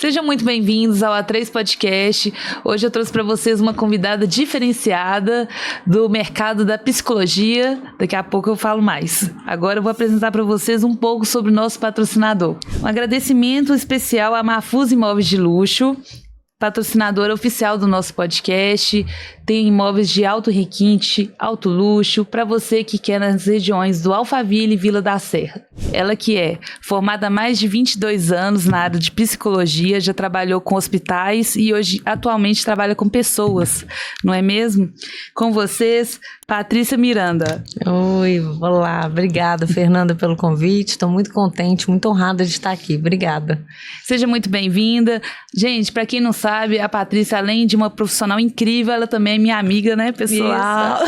Sejam muito bem-vindos ao A3 Podcast. Hoje eu trouxe para vocês uma convidada diferenciada do mercado da psicologia. Daqui a pouco eu falo mais. Agora eu vou apresentar para vocês um pouco sobre o nosso patrocinador. Um agradecimento especial à Mafuz Imóveis de Luxo, patrocinadora oficial do nosso podcast. Tem imóveis de alto requinte, alto luxo, para você que quer nas regiões do Alphaville e Vila da Serra. Ela que é formada há mais de 22 anos na área de psicologia, já trabalhou com hospitais e hoje atualmente trabalha com pessoas, não é mesmo? Com vocês, Patrícia Miranda. Oi, olá, obrigada, Fernanda, pelo convite. Estou muito contente, muito honrada de estar aqui. Obrigada. Seja muito bem-vinda. Gente, para quem não sabe, a Patrícia, além de uma profissional incrível, ela também é minha amiga, né, pessoal?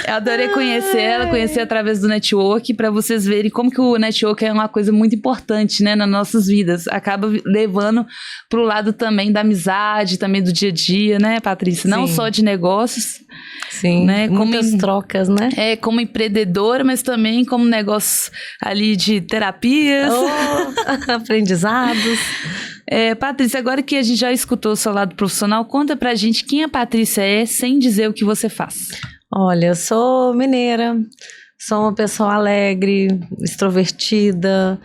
Eu adorei conhecer através do network, para vocês verem como que o network é uma coisa muito importante, né, nas nossas vidas. Acaba levando para o lado também da amizade, também do dia a dia, né, Patrícia? Não só de negócios. Sim, né? Muitas trocas, né? Como empreendedora, mas também como negócio ali de terapias. Aprendizados. Patrícia, agora que a gente já escutou o seu lado profissional, conta pra gente quem a Patrícia é, sem dizer o que você faz. Olha, eu sou mineira, sou uma pessoa alegre, extrovertida,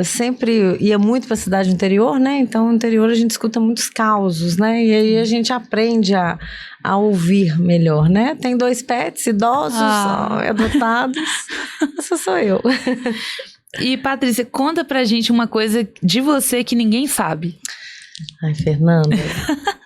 sempre ia muito para a cidade interior, né? Então, no interior a gente escuta muitos causos, né? E aí a gente aprende a ouvir melhor, né? Tem 2 pets idosos, adotados, essa sou eu. E, Patrícia, conta pra gente uma coisa de você que ninguém sabe. Ai, Fernanda,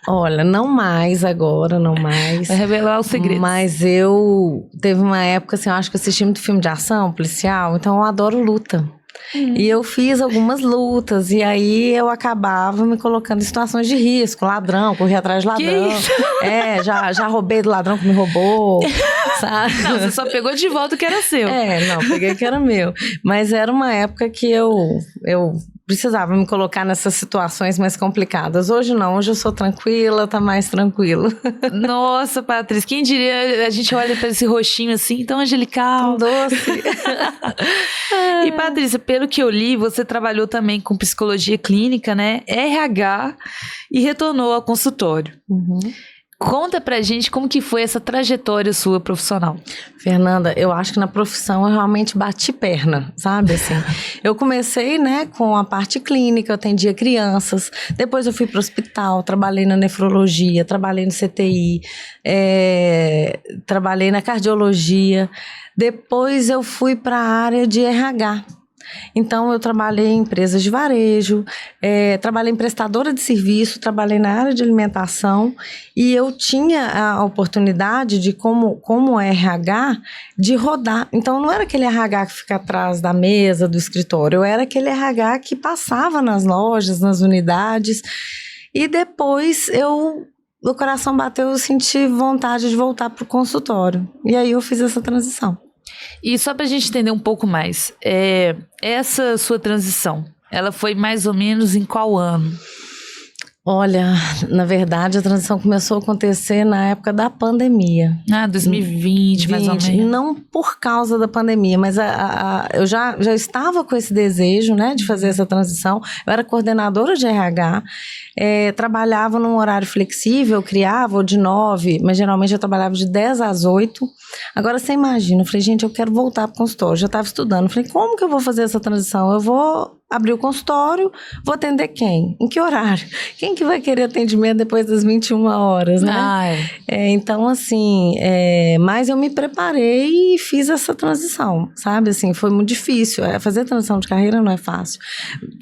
olha, não mais agora, não mais. Vai revelar o segredo. Mas teve uma época, assim, eu acho que eu assisti muito filme de ação, policial, então eu adoro luta. E eu fiz algumas lutas, e aí eu acabava me colocando em situações de risco, ladrão, corri atrás de ladrão. Já roubei do ladrão que me roubou, sabe? Não, você só pegou de volta o que era seu. Peguei o que era meu. Mas era uma época que eu precisava me colocar nessas situações mais complicadas. Hoje não, hoje eu sou tranquila, tá mais tranquilo. Nossa, Patrícia, quem diria, a gente olha para esse rostinho assim, tão angelical. Tão doce. E, Patrícia, pelo que eu li, você trabalhou também com psicologia clínica, né? RH e retornou ao consultório. Uhum. Conta pra gente como que foi essa trajetória sua profissional. Fernanda, eu acho que na profissão eu realmente bati perna, sabe, assim. Eu comecei, né, com a parte clínica, eu atendia crianças, depois eu fui para o hospital, trabalhei na nefrologia, trabalhei no CTI, trabalhei na cardiologia, depois eu fui para a área de RH. Então, eu trabalhei em empresas de varejo, trabalhei em prestadora de serviço, trabalhei na área de alimentação e eu tinha a oportunidade de, como RH, de rodar. Então, não era aquele RH que fica atrás da mesa do escritório, eu era aquele RH que passava nas lojas, nas unidades e depois o coração bateu, eu senti vontade de voltar para o consultório e aí eu fiz essa transição. E só pra gente entender um pouco mais, essa sua transição, ela foi mais ou menos em qual ano? Olha, na verdade a transição começou a acontecer na época da pandemia. 2020, mais ou menos. Não por causa da pandemia, mas eu já estava com esse desejo, né, de fazer essa transição. Eu era coordenadora de RH, trabalhava num horário flexível, criava de 9, mas geralmente eu trabalhava de 10 às 8. Agora você imagina, eu falei, gente, eu quero voltar para o consultório, já estava estudando. Eu falei, como que eu vou fazer essa transição? Eu vou abrir o consultório, vou atender quem? Em que horário? Quem que vai querer atendimento depois das 21 horas, né? Então, assim, mas eu me preparei e fiz essa transição, sabe? Assim, foi muito difícil. Fazer transição de carreira não é fácil.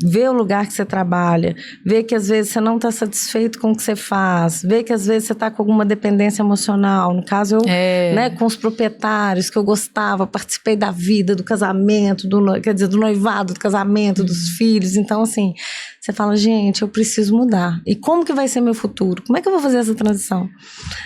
Ver o lugar que você trabalha, ver que às vezes você não está satisfeito com o que você faz, ver que às vezes você está com alguma dependência emocional. No caso, eu, né, com os proprietários que eu gostava, participei da vida, do casamento, do noivado, do casamento, dos filhos. Então, assim, você fala, gente, eu preciso mudar. E como que vai ser meu futuro? Como é que eu vou fazer essa transição?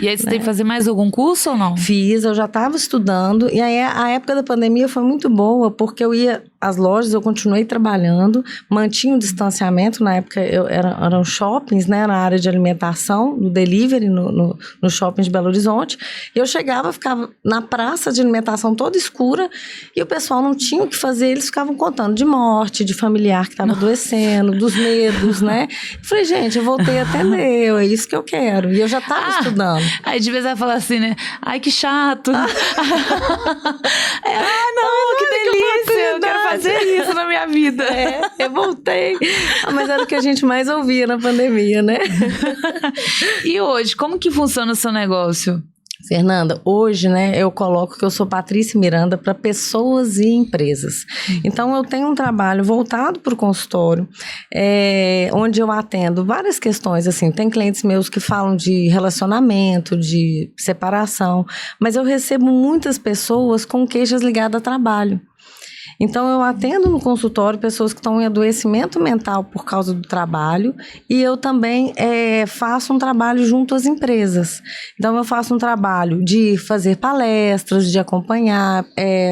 E aí você tem que fazer mais algum curso ou não? Fiz, eu já estava estudando. E aí a época da pandemia foi muito boa, porque eu ia as lojas, eu continuei trabalhando, mantinha o distanciamento, na época eram shoppings, né, na área de alimentação, no delivery, no shopping de Belo Horizonte, e eu chegava, ficava na praça de alimentação toda escura, e o pessoal não tinha o que fazer, eles ficavam contando de morte, de familiar que estava adoecendo, dos medos, né? Eu falei, gente, eu voltei a atender, é isso que eu quero, e eu já estava estudando. Aí de vez ela fala assim, né, ai que chato. Não, que delícia, eu quero fazer isso na minha vida. Eu voltei. Mas era o que a gente mais ouvia na pandemia, né? E hoje, como que funciona o seu negócio? Fernanda, hoje, né, eu coloco que eu sou Patrícia Miranda para pessoas e empresas. Então, eu tenho um trabalho voltado para o consultório, onde eu atendo várias questões, assim, tem clientes meus que falam de relacionamento, de separação, mas eu recebo muitas pessoas com queixas ligadas a trabalho. Então, eu atendo no consultório pessoas que estão em adoecimento mental por causa do trabalho e eu também faço um trabalho junto às empresas. Então, eu faço um trabalho de fazer palestras, de acompanhar,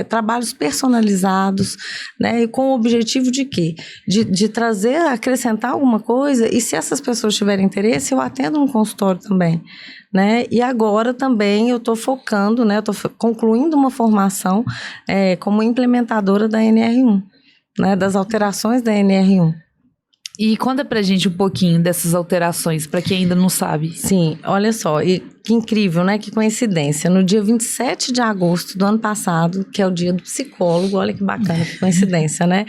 trabalhos personalizados, né? E com o objetivo de quê? De trazer, acrescentar alguma coisa e se essas pessoas tiverem interesse, eu atendo no consultório também. Né? E agora também eu estou focando, né? Estou concluindo uma formação como implementadora da NR1, né? Das alterações da NR1. E conta pra gente um pouquinho dessas alterações, para quem ainda não sabe. Sim, olha só, e que incrível, né? Que coincidência. No dia 27 de agosto do ano passado, que é o dia do psicólogo, olha que bacana, que coincidência, né?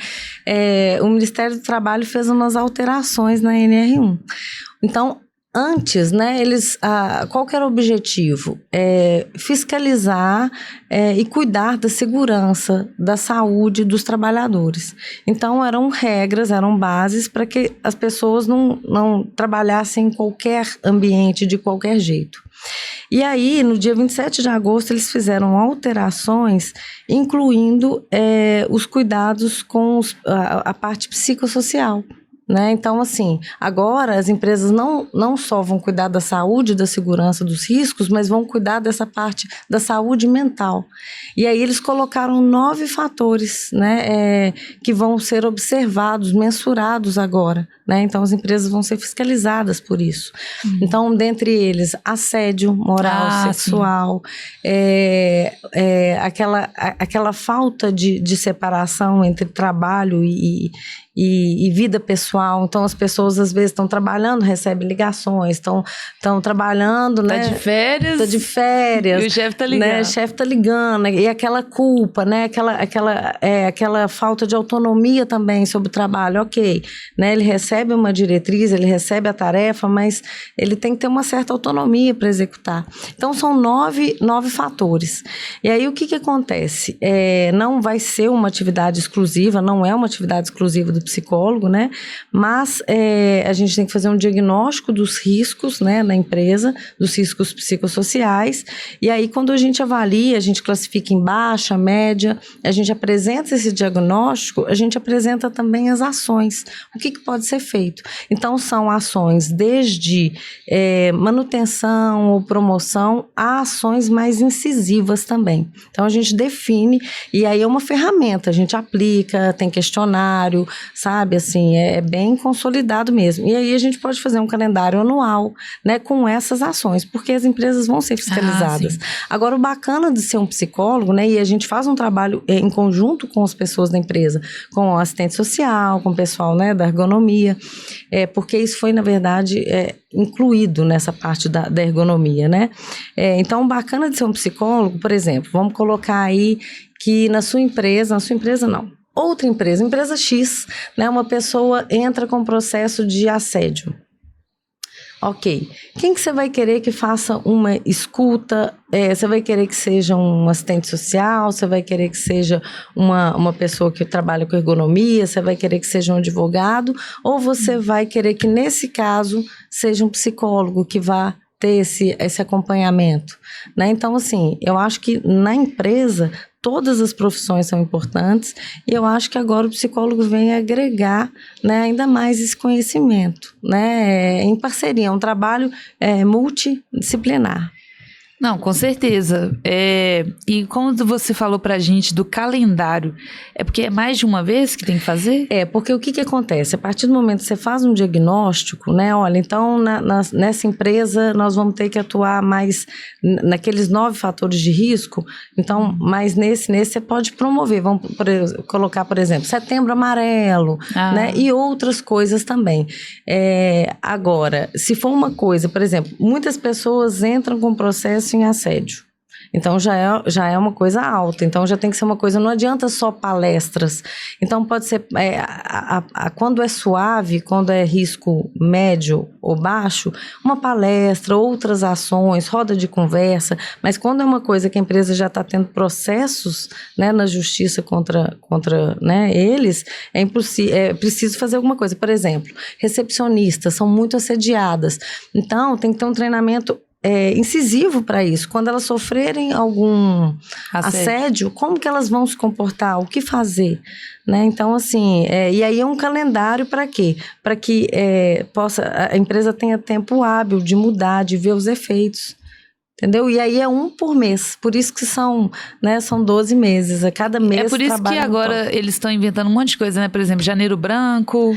O Ministério do Trabalho fez umas alterações na NR1. Então, antes, né, qual que era o objetivo? Fiscalizar e cuidar da segurança, da saúde dos trabalhadores. Então, eram regras, eram bases para que as pessoas não trabalhassem em qualquer ambiente, de qualquer jeito. E aí, no dia 27 de agosto, eles fizeram alterações, incluindo os cuidados com a parte psicossocial. Né? Então, assim, agora as empresas não só vão cuidar da saúde, da segurança, dos riscos, mas vão cuidar dessa parte da saúde mental. E aí eles colocaram 9 fatores, né, que vão ser observados, mensurados agora. Né? Então, as empresas vão ser fiscalizadas por isso. Então, dentre eles, assédio moral, sexual, aquela falta de separação entre trabalho e vida pessoal. Então, as pessoas às vezes estão trabalhando, recebem ligações, estão trabalhando, né? Tá de férias. E o chefe tá ligando. Né? O chefe tá ligando. E aquela culpa, né? Aquela falta de autonomia também sobre o trabalho. Ok, né? Ele recebe uma diretriz, ele recebe a tarefa, mas ele tem que ter uma certa autonomia para executar. Então, são 9 fatores. E aí, o que acontece? Não vai ser uma atividade exclusiva, não é uma atividade exclusiva do psicólogo, né? Mas a gente tem que fazer um diagnóstico dos riscos, né, na empresa, dos riscos psicossociais, e aí quando a gente avalia, a gente classifica em baixa, média, a gente apresenta esse diagnóstico, a gente apresenta também as ações, o que pode ser feito. Então são ações desde manutenção ou promoção a ações mais incisivas também. Então a gente define, e aí é uma ferramenta, a gente aplica, tem questionário, sabe, assim, é bem consolidado mesmo. E aí a gente pode fazer um calendário anual, né, com essas ações, porque as empresas vão ser fiscalizadas. Agora, o bacana de ser um psicólogo, né, e a gente faz um trabalho em conjunto com as pessoas da empresa, com o assistente social, com o pessoal, né, da ergonomia, porque isso foi, na verdade, incluído nessa parte da ergonomia, né. Então, o bacana de ser um psicólogo, por exemplo, vamos colocar aí que na sua empresa não, outra empresa X, né, uma pessoa entra com processo de assédio. Ok, quem que você vai querer que faça uma escuta? Você vai querer que seja um assistente social? Você vai querer que seja uma pessoa que trabalha com ergonomia? Você vai querer que seja um advogado? Ou você vai querer que, nesse caso, seja um psicólogo que vá ter esse acompanhamento? Né? Então, assim, eu acho que na empresa todas as profissões são importantes e eu acho que agora o psicólogo vem agregar, né, ainda mais esse conhecimento, né, em parceria, um trabalho multidisciplinar. Não, com certeza. E como você falou pra gente do calendário, é porque é mais de uma vez que tem que fazer? Porque o que acontece? A partir do momento que você faz um diagnóstico, né? Olha, então nessa empresa nós vamos ter que atuar mais naqueles 9 fatores de risco, então, mas nesse você pode promover, vamos colocar, por exemplo, Setembro Amarelo, né? E outras coisas também. Agora, se for uma coisa, por exemplo, muitas pessoas entram com processo em assédio. Então, já é uma coisa alta. Então, já tem que ser uma coisa... Não adianta só palestras. Então, pode ser... quando é suave, quando é risco médio ou baixo, uma palestra, outras ações, roda de conversa. Mas quando é uma coisa que a empresa já está tendo processos, né, na justiça contra né, eles, é preciso fazer alguma coisa. Por exemplo, recepcionistas são muito assediadas. Então, tem que ter um treinamento incisivo para isso. Quando elas sofrerem algum assédio, como que elas vão se comportar? O que fazer? Né? Então, assim, e aí é um calendário para quê? Para que a empresa tenha tempo hábil de mudar, de ver os efeitos. Entendeu? E aí é um por mês. Por isso que são 12 meses. A cada mês. É por isso que agora eles estão inventando um monte de coisa, né? Por exemplo, Janeiro Branco.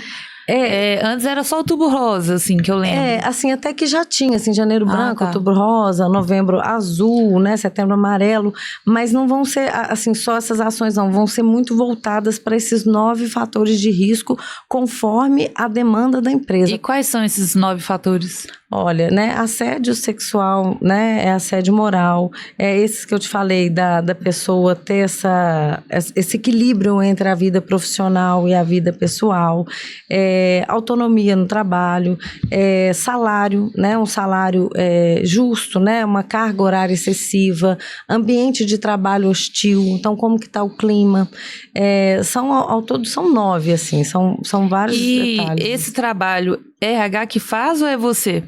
Antes era só Outubro Rosa, assim, que eu lembro. Assim, até que já tinha, assim, Janeiro Branco, Outubro Rosa, Novembro Azul, né, Setembro Amarelo, mas não vão ser, assim, só essas ações não, vão ser muito voltadas para esses 9 fatores de risco, conforme a demanda da empresa. E quais são esses 9 fatores? Olha, né, assédio sexual, né, assédio moral, esses que eu te falei da pessoa ter esse equilíbrio entre a vida profissional e a vida pessoal, autonomia no trabalho, salário, né, um salário justo, né, uma carga horária excessiva, ambiente de trabalho hostil, então como que está o clima, ao todo são 9, assim, são vários detalhes. E esse trabalho é RH que faz ou é você?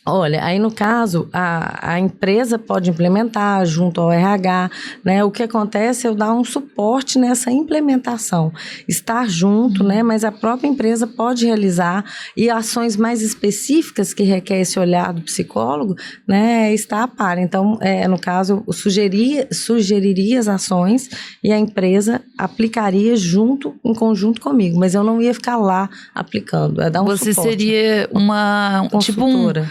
Olha, aí no caso, a empresa pode implementar junto ao RH, né? O que acontece é eu dar um suporte nessa implementação, estar junto, né? Mas a própria empresa pode realizar e ações mais específicas que requer esse olhar do psicólogo, né? Está a par. Então, no caso, eu sugeriria as ações e a empresa aplicaria em conjunto comigo, mas eu não ia ficar lá aplicando, dar um Você suporte. Seria uma consultora.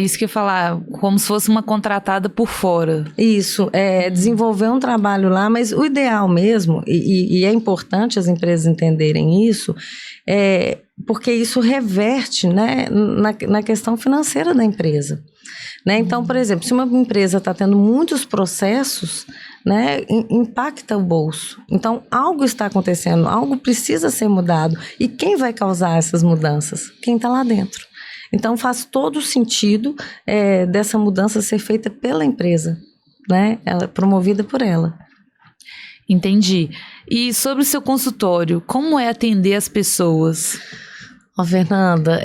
Isso que eu ia falar, como se fosse uma contratada por fora. Isso, desenvolver um trabalho lá, mas o ideal mesmo, e é importante as empresas entenderem isso, porque isso reverte, né, na questão financeira da empresa. Né? Então, por exemplo, se uma empresa está tendo muitos processos, né, impacta o bolso. Então, algo está acontecendo, algo precisa ser mudado. E quem vai causar essas mudanças? Quem está lá dentro. Então, faz todo sentido dessa mudança ser feita pela empresa, né? Promovida por ela. Entendi. E sobre o seu consultório, como é atender as pessoas? Fernanda,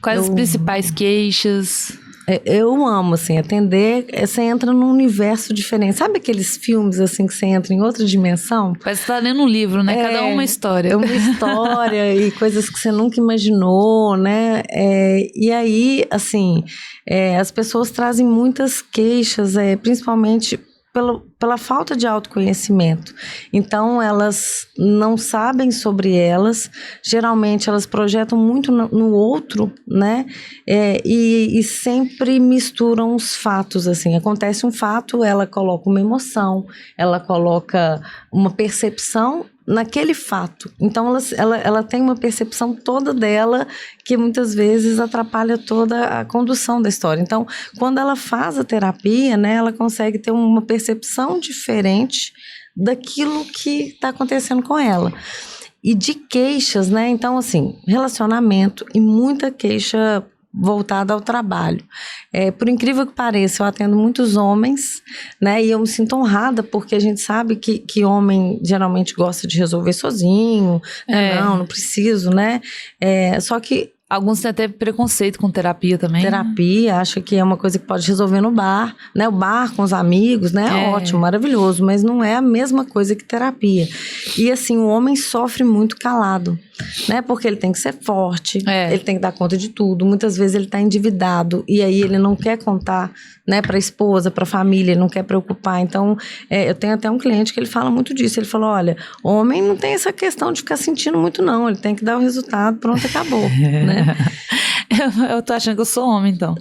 Quais as principais queixas? Eu amo, assim, atender, você entra num universo diferente. Sabe aqueles filmes, assim, que você entra em outra dimensão? Parece que você tá lendo um livro, né? Cada uma história. É uma história e coisas que você nunca imaginou, né? E aí, assim, as pessoas trazem muitas queixas, principalmente pela falta de autoconhecimento. Então, elas não sabem sobre elas, geralmente elas projetam muito no outro, né? E sempre misturam os fatos, assim. Acontece um fato, ela coloca uma emoção, ela coloca uma percepção naquele fato. Então, ela tem uma percepção toda dela que muitas vezes atrapalha toda a condução da história. Então, quando ela faz a terapia, né, ela consegue ter uma percepção diferente daquilo que está acontecendo com ela. E de queixas, né? Então, assim, relacionamento e muita queixa voltada ao trabalho. Por incrível que pareça, eu atendo muitos homens, né? E eu me sinto honrada, porque a gente sabe que homem geralmente gosta de resolver sozinho. Não preciso, né? Só que alguns têm até preconceito com terapia também. Terapia, acha que é uma coisa que pode resolver no bar, né? O bar com os amigos, né? Ótimo, maravilhoso, mas não é a mesma coisa que terapia. E assim, o homem sofre muito calado. né? Porque ele tem que ser forte, ele tem que dar conta de tudo. Muitas vezes ele tá endividado e aí ele não quer contar, né, para a esposa, para a família, ele não quer preocupar. Então, eu tenho até um cliente que ele fala muito disso. Ele falou, olha, homem não tem essa questão de ficar sentindo muito não, ele tem que dar o resultado, pronto, acabou, né? Eu tô achando que eu sou homem, então.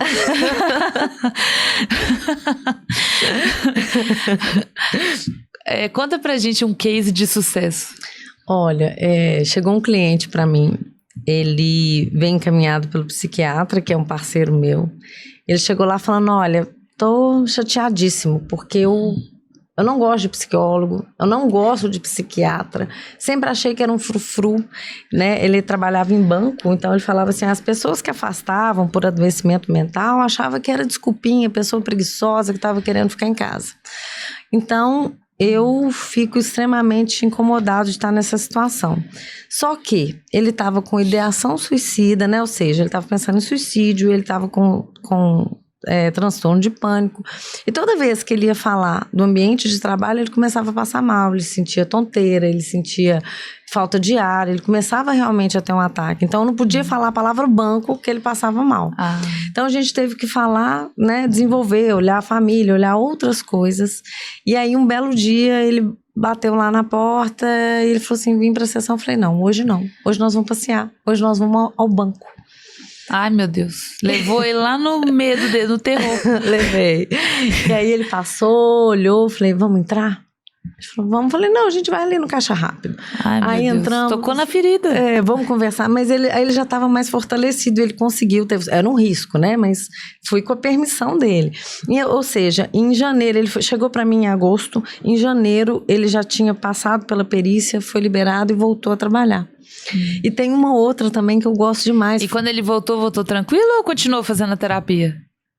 Conta pra gente um case de sucesso. Olha, chegou um cliente para mim, ele vem encaminhado pelo psiquiatra, que é um parceiro meu. Ele chegou lá falando, olha, tô chateadíssimo, porque eu não gosto de psicólogo, eu não gosto de psiquiatra, sempre achei que era um frufru, né? Ele trabalhava em banco, então ele falava assim, as pessoas que afastavam por adoecimento mental achavam que era desculpinha, pessoa preguiçosa que estava querendo ficar em casa. Então, eu fico extremamente incomodado de estar nessa situação. Só que ele estava com ideação suicida, né? Ou seja, ele estava pensando em suicídio, ele estava com transtorno de pânico. E toda vez que ele ia falar do ambiente de trabalho, ele começava a passar mal, ele sentia tonteira, ele sentia falta de ar, ele começava realmente a ter um ataque. Então, eu não podia falar a palavra banco, que ele passava mal. Então, a gente teve que falar, né, desenvolver, olhar a família, olhar outras coisas. E aí, um belo dia, ele bateu lá na porta e ele falou assim, vim pra sessão. Eu falei, não, hoje nós vamos passear, hoje nós vamos ao banco. Ai, meu Deus. Levou ele lá no medo dele, no terror. Levei. E aí ele passou, olhou, falei, vamos entrar? Ele falou, vamos. Falei, não, a gente vai ali no caixa rápido. Ai, meu aí Deus. Entramos. Tocou na ferida. Vamos conversar. Mas aí ele já estava mais fortalecido, ele conseguiu. Era um risco, né? Mas fui com a permissão dele. Ou seja, em janeiro, ele chegou para mim em agosto. Em janeiro, ele já tinha passado pela perícia, foi liberado e voltou a trabalhar. E tem uma outra também que eu gosto demais. E quando ele voltou tranquilo ou continuou fazendo a terapia?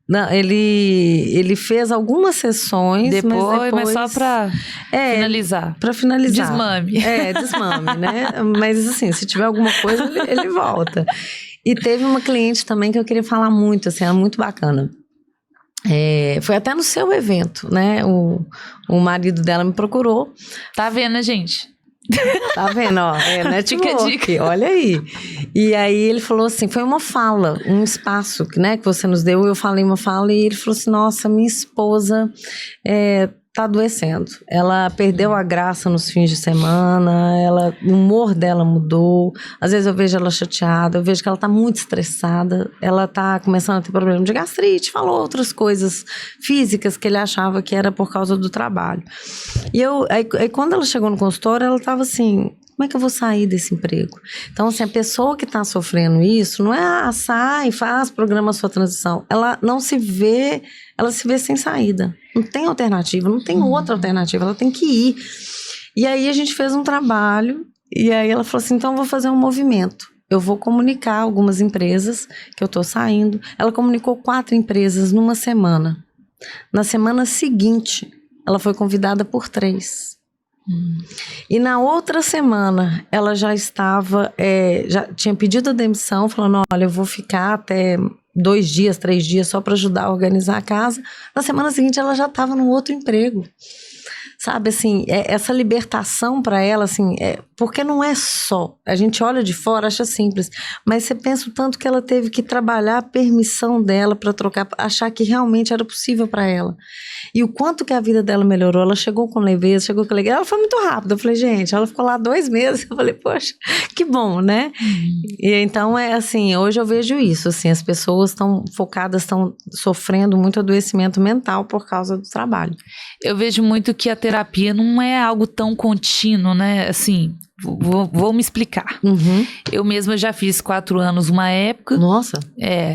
Não, ele fez algumas sessões. Depois, mas só pra finalizar. Pra finalizar. Desmame. Desmame, né? Mas assim, se tiver alguma coisa, ele volta. E teve uma cliente também que eu queria falar muito, assim, ela é muito bacana. Foi até no seu evento, né? O marido dela me procurou. Tá vendo, né, gente? Tá vendo, ó? Fica a dica. Olha aí. E aí ele falou assim, foi uma fala, um espaço, né, que você nos deu. Eu falei uma fala e ele falou assim, nossa, minha esposa tá adoecendo. Ela perdeu a graça nos fins de semana, o humor dela mudou. Às vezes eu vejo ela chateada, eu vejo que ela tá muito estressada, ela tá começando a ter problema de gastrite, falou outras coisas físicas que ele achava que era por causa do trabalho. E aí quando ela chegou no consultório, ela tava assim, como é que eu vou sair desse emprego? Então, assim, a pessoa que está sofrendo isso, não é sai, faz, programa a sua transição. Ela não se vê, ela se vê sem saída. Não tem alternativa, não tem outra alternativa, ela tem que ir. E aí a gente fez um trabalho, e aí ela falou assim, então eu vou fazer um movimento. Eu vou comunicar algumas empresas que eu estou saindo. Ela comunicou 4 empresas numa semana. Na semana seguinte, ela foi convidada por 3. E na outra semana ela já estava, já tinha pedido a demissão, falando, olha, eu vou ficar até 2 dias, 3 dias só para ajudar a organizar a casa. Na semana seguinte ela já estava num outro emprego. Sabe, assim, essa libertação para ela, assim, porque não é só, a gente olha de fora, acha simples, mas você pensa o tanto que ela teve que trabalhar a permissão dela para trocar, achar que realmente era possível para ela. E o quanto que a vida dela melhorou, ela chegou com leveza, chegou com alegria, ela foi muito rápida. Eu falei, gente, ela ficou lá 2 meses, eu falei, poxa, que bom, né? E então, assim, hoje eu vejo isso, assim, as pessoas estão focadas, estão sofrendo muito adoecimento mental por causa do trabalho. Eu vejo muito que a terapia não é algo tão contínuo, né? Assim, vou me explicar. Eu mesma já fiz 4 anos uma época. Nossa.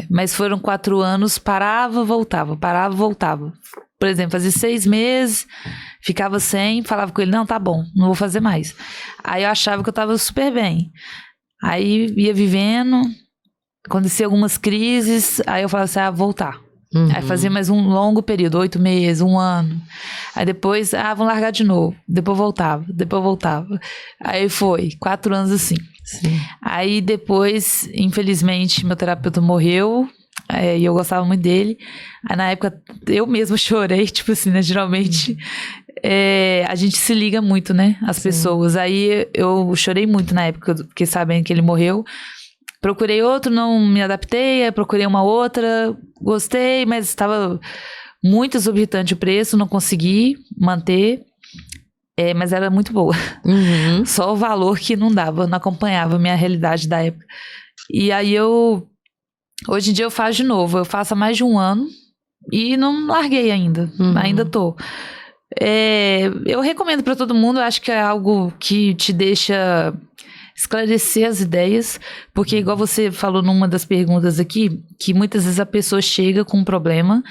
Mas foram 4 anos, parava, voltava. Por exemplo, fazia 6 meses, ficava sem, falava com ele, não, tá bom, não vou fazer mais. Aí eu achava que eu tava super bem. Aí ia vivendo, acontecia algumas crises, aí eu falava assim, voltar. Aí fazia mais um longo período, 8 meses, 1 ano. Aí depois, vamos largar de novo. Depois voltava. Aí foi, 4 anos assim. Sim. Aí depois, infelizmente, meu terapeuta morreu. E eu gostava muito dele. Aí na época, eu mesma chorei, tipo assim, né? Geralmente, a gente se liga muito, né? As pessoas. Aí eu chorei muito na época, porque sabendo que ele morreu. Procurei outro, não me adaptei, aí procurei uma outra, gostei, mas estava muito exorbitante o preço, não consegui manter, mas era muito boa. Uhum. Só o valor que não dava, não acompanhava a minha realidade da época. E aí hoje em dia eu faço de novo, eu faço há mais de um ano e não larguei ainda, ainda tô. Eu recomendo para todo mundo, eu acho que é algo que te deixa esclarecer as ideias, porque igual você falou numa das perguntas aqui, que muitas vezes a pessoa chega com um problema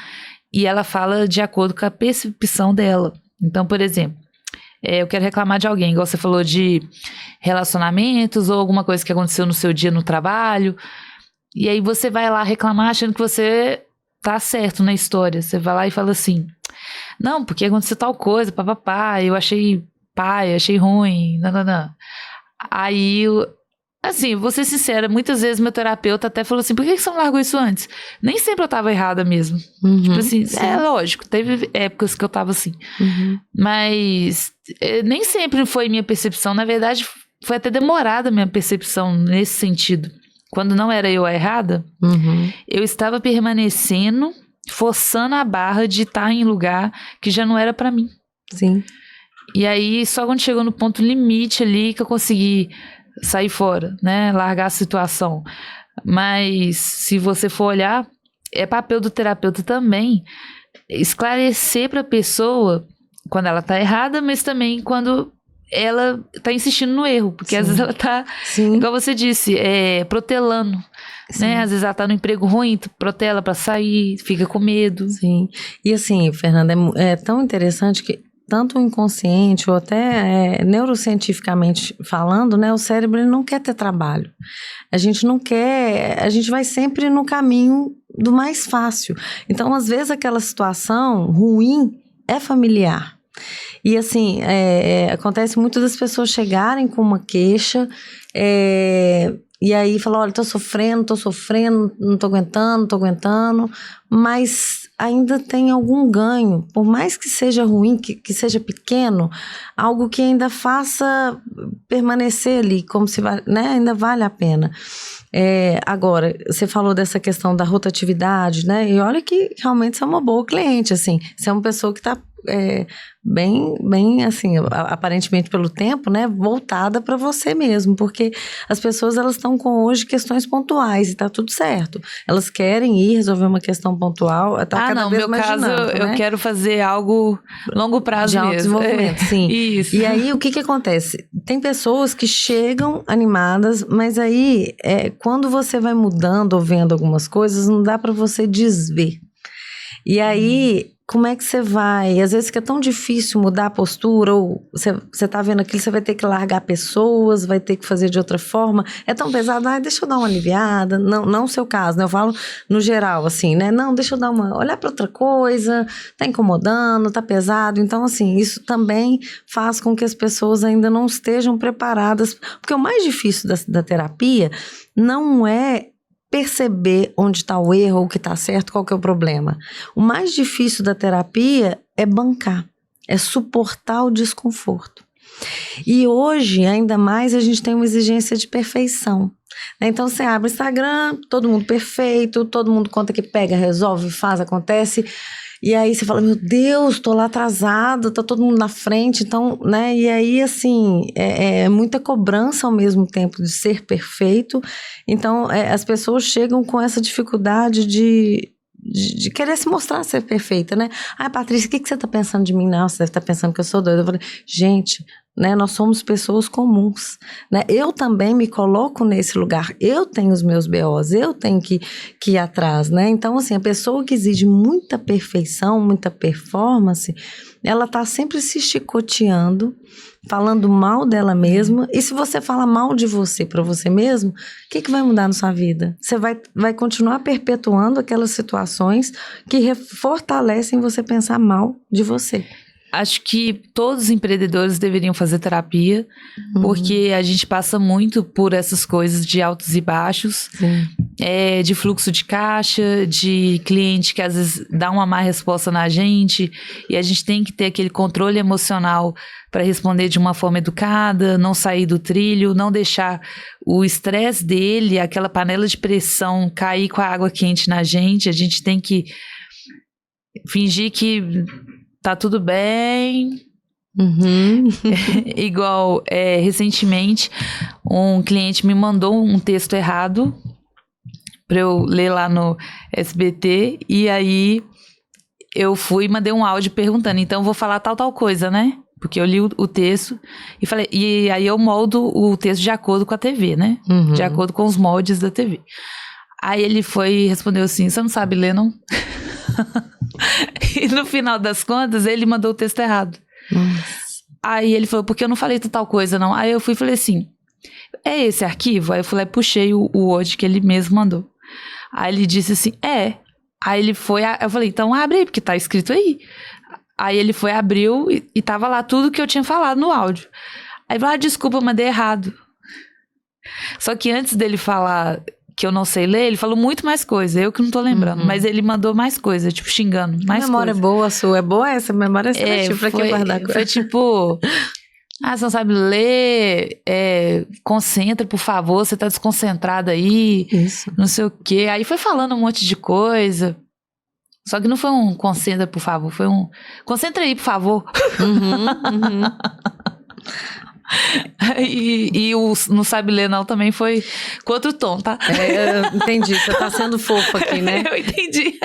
e ela fala de acordo com a percepção dela. Então, por exemplo, eu quero reclamar de alguém, igual você falou de relacionamentos ou alguma coisa que aconteceu no seu dia no trabalho, e aí você vai lá reclamar achando que você tá certo na história. Você vai lá e fala assim, não, porque aconteceu tal coisa, papapá, eu achei ruim, não. Aí, assim, vou ser sincera, muitas vezes meu terapeuta até falou assim, por que você não largou isso antes? Nem sempre eu tava errada mesmo. Tipo assim, lógico, teve épocas que eu tava assim. Mas nem sempre foi minha percepção, na verdade, foi até demorada a minha percepção nesse sentido. Quando não era eu a errada, eu estava permanecendo, forçando a barra de estar em lugar que já não era pra mim. Sim. E aí, só quando chegou no ponto limite ali que eu consegui sair fora, né? Largar a situação. Mas, se você for olhar, é papel do terapeuta também esclarecer pra pessoa quando ela tá errada, mas também quando ela tá insistindo no erro. Porque às vezes ela tá, igual você disse, protelando. Né? Às vezes ela tá no emprego ruim, tu protela pra sair, fica com medo. Sim. E assim, Fernanda, é tão interessante que tanto o inconsciente ou até neurocientificamente falando, né, o cérebro ele não quer ter trabalho. A gente não quer, a gente vai sempre no caminho do mais fácil. Então, às vezes, aquela situação ruim é familiar. E assim, acontece muito das pessoas chegarem com uma queixa, e aí falar, olha, tô sofrendo, não tô aguentando, mas ainda tem algum ganho, por mais que seja ruim, que seja pequeno, algo que ainda faça permanecer ali, como se, né, ainda vale a pena. Agora, você falou dessa questão da rotatividade, né, e olha que realmente você é uma boa cliente, assim, você é uma pessoa que está bem assim, aparentemente pelo tempo, né, voltada para você mesmo, porque as pessoas elas estão com hoje questões pontuais e tá tudo certo. Elas querem ir resolver uma questão pontual, tá cada vez mais dinâmico, caso, né? Eu quero fazer algo longo prazo de mesmo. Autodesenvolvimento, sim. Isso. E aí, o que acontece? Tem pessoas que chegam animadas, mas aí, quando você vai mudando ou vendo algumas coisas, não dá para você desver. E aí, como é que você vai? Às vezes fica tão difícil mudar a postura, ou você tá vendo aquilo, você vai ter que largar pessoas, vai ter que fazer de outra forma. É tão pesado, deixa eu dar uma aliviada. Não o seu caso, né? Eu falo no geral, assim, né? Não, deixa eu olhar para outra coisa, tá incomodando, tá pesado. Então, assim, isso também faz com que as pessoas ainda não estejam preparadas. Porque o mais difícil da terapia não é perceber onde está o erro, o que está certo, qual que é o problema. O mais difícil da terapia é bancar, é suportar o desconforto. E hoje, ainda mais, a gente tem uma exigência de perfeição. Então, você abre o Instagram, todo mundo perfeito, todo mundo conta que pega, resolve, faz, acontece. E aí você fala, meu Deus, tô lá atrasado, tá todo mundo na frente, então, né? E aí, assim, é muita cobrança ao mesmo tempo de ser perfeito. Então, as pessoas chegam com essa dificuldade de querer se mostrar ser perfeita, né? Patrícia, o que você tá pensando de mim? Não, você deve estar pensando que eu sou doida. Eu falei, gente, né, nós somos pessoas comuns, né? Eu também me coloco nesse lugar, eu tenho os meus BOs, eu tenho que ir atrás, né? Então, assim, a pessoa que exige muita perfeição, muita performance, ela tá sempre se chicoteando, falando mal dela mesma. E se você fala mal de você para você mesmo, o que vai mudar na sua vida? Você vai continuar perpetuando aquelas situações que fortalecem você pensar mal de você. Acho que todos os empreendedores deveriam fazer terapia, porque a gente passa muito por essas coisas de altos e baixos. Sim. de fluxo de caixa, de cliente que às vezes dá uma má resposta na gente e a gente tem que ter aquele controle emocional para responder de uma forma educada, não sair do trilho, não deixar o estresse dele, aquela panela de pressão cair com a água quente na gente. A gente tem que fingir que tá tudo bem. Igual, recentemente, um cliente me mandou um texto errado para eu ler lá no SBT, e aí eu fui e mandei um áudio perguntando, então eu vou falar tal coisa, né? Porque eu li o texto e falei, e aí eu moldo o texto de acordo com a TV, né? De acordo com os moldes da TV. Aí ele foi e respondeu assim, você não sabe ler, não? E no final das contas, ele mandou o texto errado. Aí ele falou, porque eu não falei tal coisa, não. Aí eu fui e falei assim, é esse arquivo? Aí eu falei, puxei o Word que ele mesmo mandou. Aí ele disse assim, Aí ele foi, eu falei, então abre aí, porque tá escrito aí. Aí ele foi, abriu e tava lá tudo que eu tinha falado no áudio. Aí ele falou, desculpa, eu mandei errado. Só que antes dele falar que eu não sei ler, ele falou muito mais coisa, eu que não tô lembrando. Mas ele mandou mais coisa, tipo, xingando, mais coisa. Memória boa sua, é boa essa memória seletiva pra que guardar coisa. Foi tipo... você não sabe ler, concentra, por favor, você tá desconcentrado aí, Isso. não sei o quê. Aí foi falando um monte de coisa. Só que não foi um concentra, por favor, foi um concentra aí, por favor. E o não sabe ler não também foi com outro tom, tá? Eu entendi, você tá sendo fofa aqui, né? Eu entendi.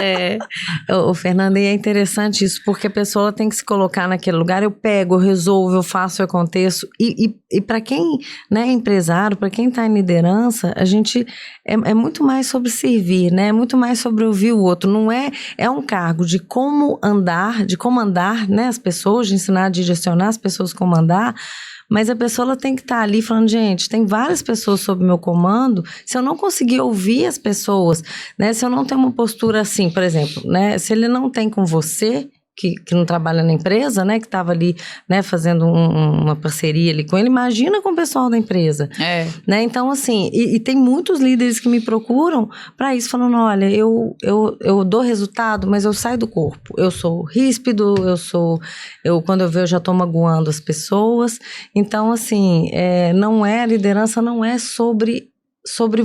O Fernanda, e é interessante isso, porque a pessoa tem que se colocar naquele lugar, eu pego, eu resolvo, eu faço, eu aconteço, e para quem, né, é empresário, para quem tá em liderança, a gente é muito mais sobre servir, né? É muito mais sobre ouvir o outro, não é um cargo de como comandar, né, as pessoas, de ensinar a direcionar as pessoas a comandar. Mas a pessoa ela tem que estar ali falando, gente, tem várias pessoas sob meu comando, se eu não conseguir ouvir as pessoas, né, se eu não tenho uma postura assim, por exemplo, né, se ele não tem com você, que não trabalha na empresa, né, que estava ali, né, fazendo uma parceria ali com ele, imagina com o pessoal da empresa, né, então assim, e tem muitos líderes que me procuram para isso, falando, olha, eu dou resultado, mas eu saio do corpo, eu sou ríspido, quando eu vejo eu já estou magoando as pessoas, então assim, liderança não é sobre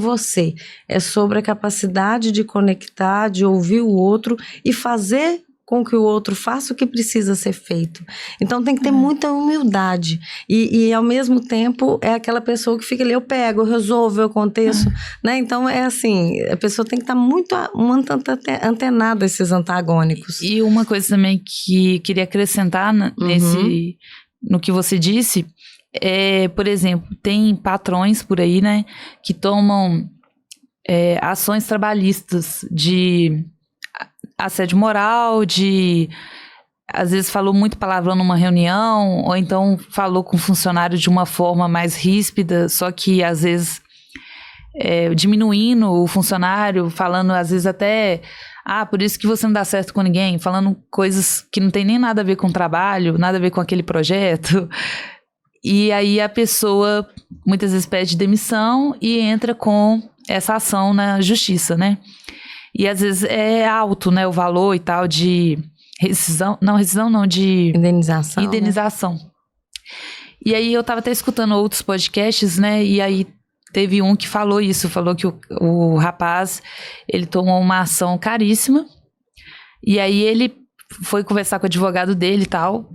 você, é sobre a capacidade de conectar, de ouvir o outro e fazer com que o outro faça o que precisa ser feito. Então tem que ter muita humildade. E ao mesmo tempo é aquela pessoa que fica ali, eu pego, eu resolvo, eu aconteço. Né? Então é assim, a pessoa tem que estar muito antenada a esses antagônicos. E uma coisa também que queria acrescentar no que você disse, por exemplo, tem patrões por aí, né, que tomam ações trabalhistas de assédio moral, às vezes falou muito palavrão numa reunião, ou então falou com o funcionário de uma forma mais ríspida, só que às vezes diminuindo o funcionário, falando às vezes até, por isso que você não dá certo com ninguém, falando coisas que não tem nem nada a ver com o trabalho, nada a ver com aquele projeto. E aí a pessoa muitas vezes pede demissão e entra com essa ação na justiça, né? E às vezes é alto, né, o valor e tal de rescisão não, de indenização. Né? E aí eu tava até escutando outros podcasts, né, e aí teve um que falou que o rapaz, ele tomou uma ação caríssima, e aí ele foi conversar com o advogado dele e tal,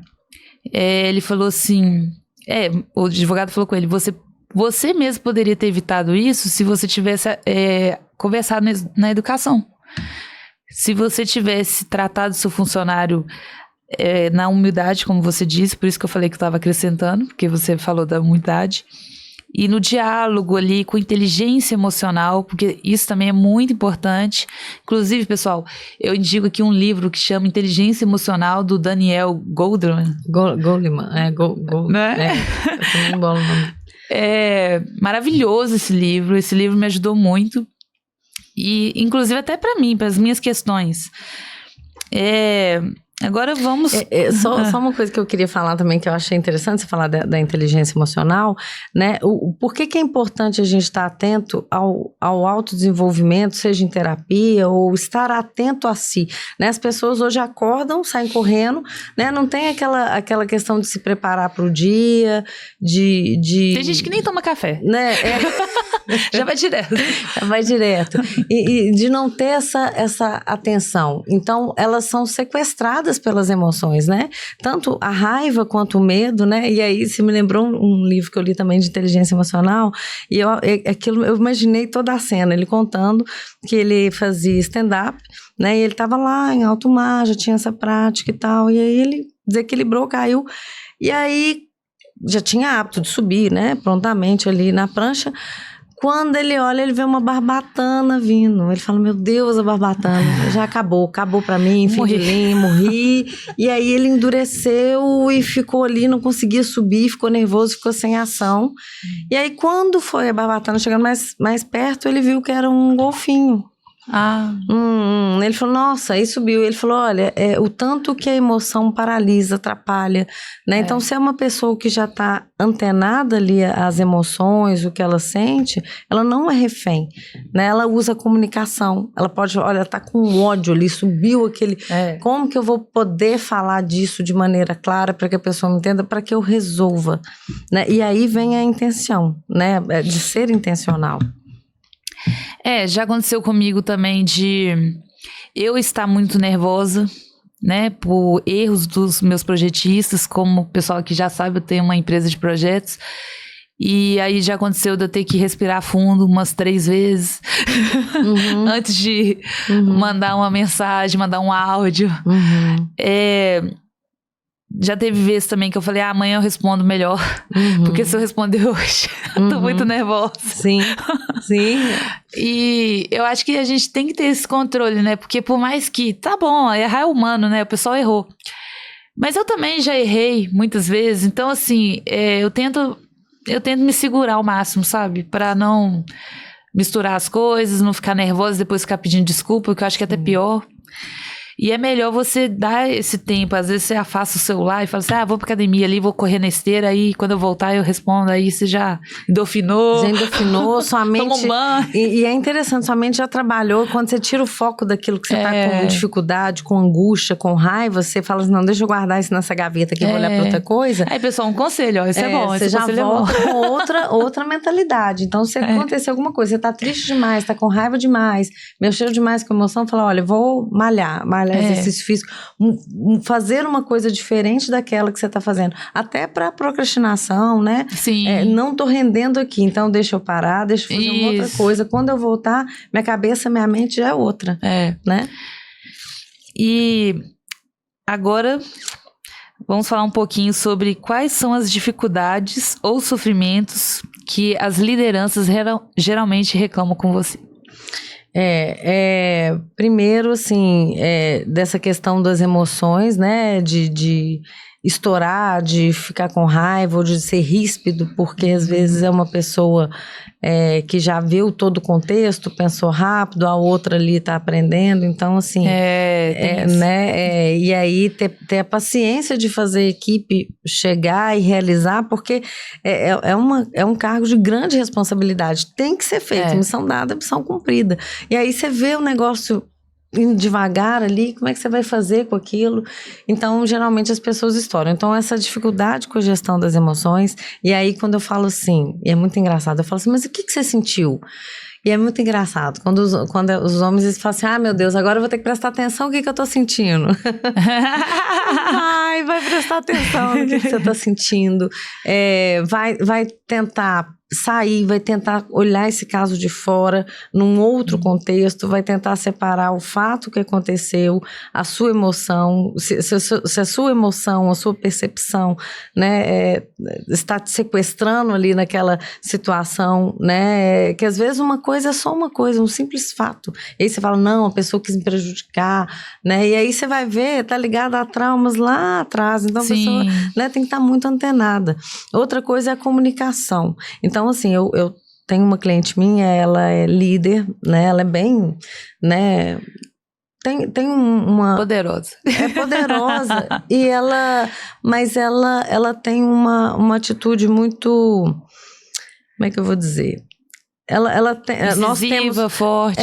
ele falou assim, o advogado falou com ele, você mesmo poderia ter evitado isso se você tivesse conversado na educação. Se você tivesse tratado seu funcionário na humildade, como você disse, por isso que eu falei que eu estava acrescentando, porque você falou da humildade, e no diálogo ali, com inteligência emocional, porque isso também é muito importante. Inclusive, pessoal, eu indico aqui um livro que chama Inteligência Emocional, do Daniel Goleman. Goleman, né? Eu também bolo o nome. É maravilhoso esse livro me ajudou muito, e inclusive até para mim, para as minhas questões. Agora vamos... Só uma coisa que eu queria falar também, que eu achei interessante você falar da inteligência emocional, né? Por que é importante a gente estar atento ao autodesenvolvimento, seja em terapia ou estar atento a si, né? As pessoas hoje acordam, saem correndo, né? Não tem aquela questão de se preparar para o dia, Tem gente que nem toma café. Né? Já vai direto. Já vai direto. E de não ter essa atenção. Então, elas são sequestradas pelas emoções, né? Tanto a raiva quanto o medo, né? E aí, se me lembrou um livro que eu li também de inteligência emocional, e eu imaginei toda a cena, ele contando que ele fazia stand-up, né? E ele estava lá em alto mar, já tinha essa prática e tal, e aí ele desequilibrou, caiu, e aí já tinha hábito de subir, né? Prontamente ali na prancha. Quando ele olha, ele vê uma barbatana vindo. Ele fala, meu Deus, a barbatana, já acabou pra mim, fim de linha, morri. E aí ele endureceu e ficou ali, não conseguia subir, ficou nervoso, ficou sem ação. E aí quando foi a barbatana chegando mais perto, ele viu que era um golfinho. Ele falou, nossa, aí subiu. Ele falou, olha, o tanto que a emoção paralisa, atrapalha, né? Então, se é uma pessoa que já está antenada ali às emoções, o que ela sente, ela não é refém, né? Ela usa a comunicação. Ela pode, olha, tá com ódio ali, subiu aquele... Como que eu vou poder falar disso de maneira clara para que a pessoa me entenda, para que eu resolva, né? E aí vem a intenção, né? De ser intencional. Já aconteceu comigo também de eu estar muito nervosa, né, por erros dos meus projetistas, como o pessoal aqui já sabe, eu tenho uma empresa de projetos, e aí já aconteceu de eu ter que respirar fundo umas 3 vezes, antes de mandar uma mensagem, mandar um áudio. Já teve vezes também que eu falei, amanhã eu respondo melhor, porque se eu responder hoje, eu tô muito nervosa. Sim. E eu acho que a gente tem que ter esse controle, né? Porque por mais que, tá bom, errar é humano, né? O pessoal errou. Mas eu também já errei muitas vezes, então assim, eu tento me segurar ao máximo, sabe? Pra não misturar as coisas, não ficar nervosa, depois ficar pedindo desculpa, que eu acho que é até pior. E é melhor você dar esse tempo. Às vezes você afasta o celular e fala assim, vou pra academia ali, vou correr na esteira, aí quando eu voltar eu respondo, aí você já endorfinou. Sua mente... Toma um banho. E é interessante, sua mente já trabalhou, quando você tira o foco daquilo que você tá com dificuldade, com angústia, com raiva, você fala assim, não, deixa eu guardar isso nessa gaveta aqui, vou olhar pra outra coisa. Aí pessoal, um conselho, ó, isso é bom, você já volta com outra mentalidade. Então, se acontecer alguma coisa, você tá triste demais, tá com raiva demais, mexeu demais com emoção, fala, olha, vou malhar exercício físico, fazer uma coisa diferente daquela que você está fazendo, até para procrastinação, né? Sim. Não tô rendendo aqui, então deixa eu parar, deixa eu fazer uma outra coisa. Quando eu voltar, minha cabeça, minha mente já é outra, né? E agora vamos falar um pouquinho sobre quais são as dificuldades ou sofrimentos que as lideranças geralmente reclamam com você. Primeiro, assim, dessa questão das emoções, né, de estourar, de ficar com raiva ou de ser ríspido, porque às vezes é uma pessoa que já viu todo o contexto, pensou rápido, a outra ali está aprendendo, então assim, né, e aí ter a paciência de fazer a equipe chegar e realizar, porque é um cargo de grande responsabilidade, tem que ser feito, missão dada, missão cumprida, e aí você vê o negócio indo devagar ali, como é que você vai fazer com aquilo? Então, geralmente as pessoas estouram. Então, essa dificuldade com a gestão das emoções, e aí quando eu falo assim, e é muito engraçado, eu falo assim, mas o que você sentiu? E é muito engraçado, quando os homens eles falam assim, meu Deus, agora eu vou ter que prestar atenção no que eu tô sentindo. Vai prestar atenção no que você tá sentindo. Vai tentar sair, vai tentar olhar esse caso de fora, num outro contexto, vai tentar separar o fato que aconteceu, a sua emoção, se a sua emoção, a sua percepção, né, está te sequestrando ali naquela situação, né, que às vezes uma coisa é só uma coisa, um simples fato. E aí você fala, não, a pessoa quis me prejudicar, né, e aí você vai ver, tá ligado a traumas lá atrás, então a pessoa, né, tem que estar muito antenada. Outra coisa é a comunicação. Então, assim, eu tenho uma cliente minha, ela é líder, né, ela é bem, né, tem uma... Poderosa. É poderosa. Mas ela tem uma atitude muito... Como é que eu vou dizer? Ela tem, nós temos forte.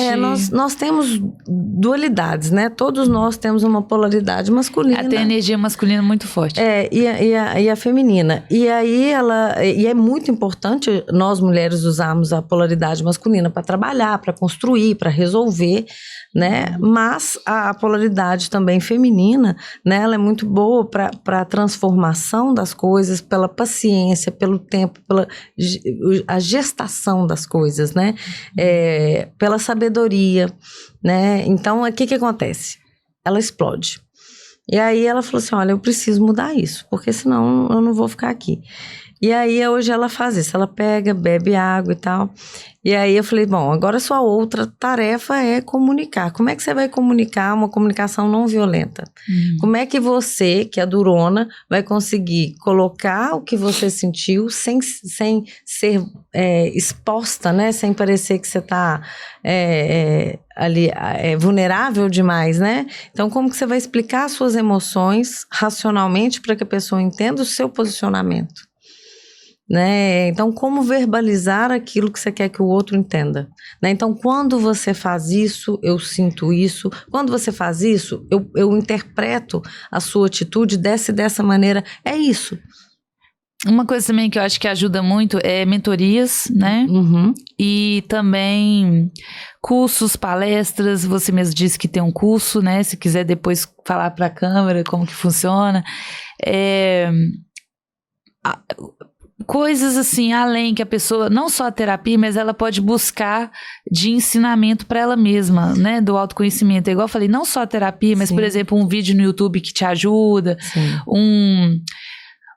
Nós temos dualidades, né? Todos nós temos uma polaridade masculina. Tem energia masculina muito forte. E a feminina. E aí e é muito importante nós mulheres usarmos a polaridade masculina para trabalhar, para construir, para resolver, né? Mas a polaridade também feminina, né? Ela é muito boa para a transformação das coisas, pela paciência, pelo tempo, pela a gestação das coisas, né? Pela sabedoria, né? Então, o que acontece? Ela explode. E aí ela falou assim, olha, eu preciso mudar isso, porque senão eu não vou ficar aqui. E aí hoje ela faz isso, ela pega, bebe água e tal. E aí eu falei, bom, agora a sua outra tarefa é comunicar. Como é que você vai comunicar uma comunicação não violenta? Como é que você, que é durona, vai conseguir colocar o que você sentiu sem ser exposta, né? Sem parecer que você está ali vulnerável demais, né? Então, como que você vai explicar as suas emoções racionalmente para que a pessoa entenda o seu posicionamento? Né? Então, como verbalizar aquilo que você quer que o outro entenda? Né? Então, quando você faz isso, eu sinto isso. Quando você faz isso, eu interpreto a sua atitude dessa maneira. É isso. Uma coisa também que eu acho que ajuda muito é mentorias, né? E também cursos, palestras. Você mesmo disse que tem um curso, né? Se quiser depois falar para a câmera como que funciona. Coisas assim, além que a pessoa, não só a terapia, mas ela pode buscar de ensinamento para ela mesma, né, do autoconhecimento. É igual eu falei, não só a terapia, mas, por exemplo, um vídeo no YouTube que te ajuda,